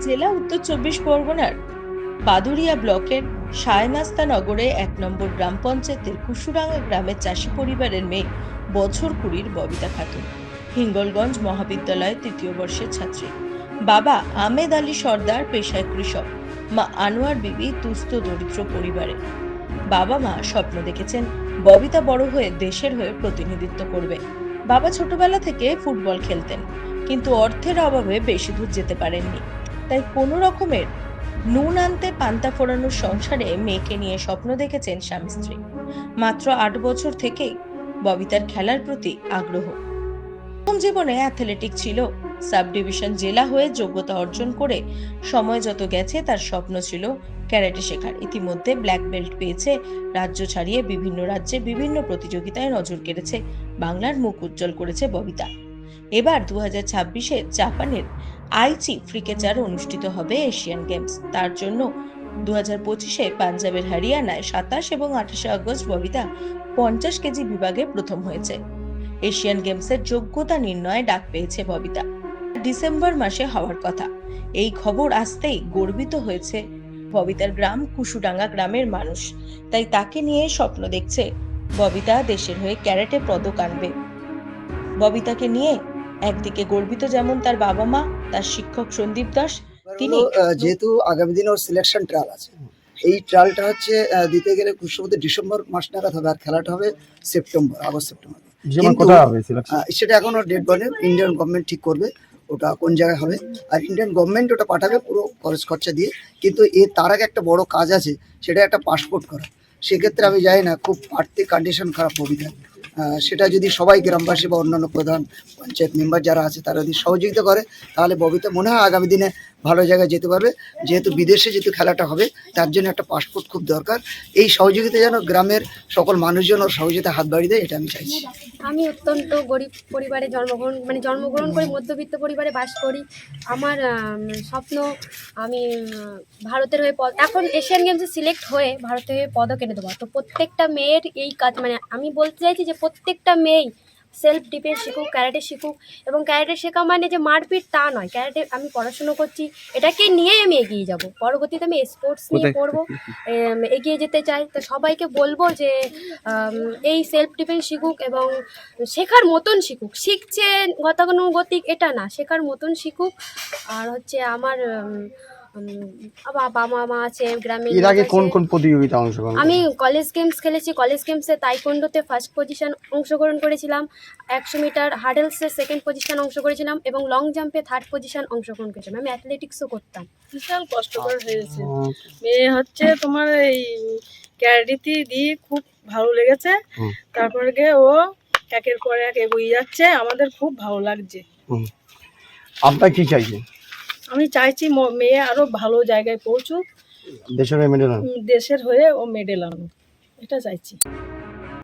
জেলা উত্তর চব্বিশ পরগনার বাদুড়িয়া ব্লকের সায়নাস্তা নগরে ১ নম্বর গ্রাম পঞ্চায়েতের কুসুরাঙ্গা গ্রামের চাষি পরিবারের মেয়ে বছর কুড়ির ববিতা খাতুন হিঙ্গলগঞ্জ মহাবিদ্যালয়ের ৩য় বর্ষের ছাত্রী। বাবা আমেদ আলী সর্দার পেশায় কৃষক, মা আনোয়ার বিবি দুস্থ দরিদ্র পরিবারের। বাবা মা স্বপ্ন দেখেছেন ববিতা বড় হয়ে দেশের হয়ে প্রতিনিধিত্ব করবে। বাবা ছোটবেলা থেকে ফুটবল খেলতেন, কিন্তু অর্থের অভাবে বেশি দূর যেতে পারেননি। তাই কোনো রকমের নুন আনতে পান্তা ফোড়ানোর সংসারে মেয়েকে নিয়ে স্বপ্ন দেখেছেন স্বামী স্ত্রী। মাত্র ৮ বছর থেকেই ববিতার খেলার প্রতি আগ্রহ। প্রথম জীবনে অ্যাথলেটিক ছিল। সাব ডিভিশন জেলা হয়ে যোগ্যতা অর্জন করে সময় যত গেছে তার স্বপ্ন ছিল ক্যারাটে শেখার। ইতিমধ্যে ব্ল্যাক বেল্ট পেয়েছে, রাজ্য ছাড়িয়ে বিভিন্ন রাজ্যে বিভিন্ন প্রতিযোগিতায় নজর কেড়েছে, বাংলার মুখ উজ্জ্বল করেছে ববিতা। এবার ২০২৬-এ জাপানের আইচি ফ্রিকেচার অনুষ্ঠিত হবে এশিয়ান গেমস। তার জন্য ২০২৫-এ পাঞ্জাবের হরিয়ানায় ২৭ এবং ২৮ আগস্ট ববিতা ৫০ কেজি বিভাগে প্রথম হয়েছে। এশিয়ান গেমসের যোগ্যতা নির্ণয়ে ডাক পেয়েছে ববিতা। ডিসেম্বর মাসে হওয়ার কথা। এই খবর আসতেই গর্বিত হয়েছে ববিতার গ্রাম কুসুডাঙ্গা গ্রামের মানুষ। তাই তাকে নিয়ে স্বপ্ন দেখছে ববিতা দেশের হয়ে ক্যারাটে পদক আনবে। ববিতাকে নিয়ে একদিকে গর্বিত যেমন তার বাবা মা, তার শিক্ষক সন্দীপ দাস। তিনি যেহেতু আগামী দিনে ওর সিলেকশন ট্রায়াল আছে, এই ট্রায়ালটা হচ্ছে দিতে গেলে খুব সম্ভবত ডিসেম্বর মাস নাগাদ হবে, আর খেলাটা হবে আগস্ট সেপ্টেম্বর। কিন্তু সেটা এখনো ডেট বলে, ইন্ডিয়ান গভর্নমেন্ট ঠিক করবে ওটা কোন জায়গায় হবে, আর ইন্ডিয়ান গভর্নমেন্ট ওটা পাঠাবে পুরো খরচ খরচা দিয়ে। কিন্তু তার আগে একটা বড় কাজ আছে, সেটা একটা পাসপোর্ট করা। সেক্ষেত্রে আমি জানি না, খুব আর্থিক কন্ডিশন খারাপ ববিতার। সেটা যদি সবাই গ্রামবাসী বা অন্যান্য প্রধান পঞ্চায়েত মেম্বার যারা আছে তারা যদি সহযোগিতা করে, তাহলে ববিতা মনে হয় আগামী দিনে ভালো জায়গায় যেতে পারবে। যেহেতু বিদেশে যেহেতু খেলাটা হবে, তার জন্য একটা পাসপোর্ট খুব দরকার। এই সহযোগিতা যেন গ্রামের সকল মানুষজন ওর সহযোগিতা হাত বাড়িয়ে দেয়, এটা আমি চাইছি। আমি অত্যন্ত গরিব পরিবারে জন্মগ্রহণ করে মধ্যবিত্ত পরিবারে বাস করি। আমার স্বপ্ন, আমি ভারতের হয়ে এখন এশিয়ান গেমসে সিলেক্ট হয়ে ভারতের হয়ে পদক এনে দেবো। তো প্রত্যেকটা মেয়ের এই কাজ, মানে আমি বলতে চাইছি যে প্রত্যেকটা মেয়েই সেলফ ডিফেন্স শিখুক, ক্যারাটে শিখুক। এবং ক্যারাটে শেখা মানে যে মারপিট তা নয়। ক্যারাটে আমি পড়াশুনো করছি, এটাকে নিয়েই আমি এগিয়ে যাব। পরবর্তীতে আমি স্পোর্টস নিয়ে পড়বো, এগিয়ে যেতে চাই। তো সবাইকে বলবো যে এই সেলফ ডিফেন্স শিখুক এবং শেখার মতন শিখুক। শিখছে গতানুগতিক এটা না, শেখার মতন শিখুক। আর হচ্ছে আমার বাবা মা আছে গ্রামে। এর আগে কোন কোন প্রতিযোগিতা অংশগ্রহণ? আমি কলেজ গেমস খেলেছি। কলেজ গেমসে তাইকোন্ডোতে ফার্স্ট পজিশন অংশগ্রহণ করেছিলাম, ১০০ মিটার হার্ডেলসে সেকেন্ড পজিশন অংশগ্রহণ করেছিলাম এবং লং জাম্পে থার্ড পজিশন অংশগ্রহণ করেছিলাম। আমি অ্যাথলেটিক্সও করতাম। বিশাল কষ্টকর হয়েছে। মেয়ে হচ্ছে তোমার এই ক্যারাটেতে দিয়ে খুব ভালো লেগেছে। তারপরে গিয়ে ও একের পর এক এগিয়ে যাচ্ছে, আমাদের খুব ভালো লাগছে। আপনার কি চাইছেন? আমি চাইছি মেয়ে আরো ভালো জায়গায় পৌঁছুক, দেশের হয়ে মেডেল দেশের হয়ে ও মেডেল আনুক, এটা চাইছি।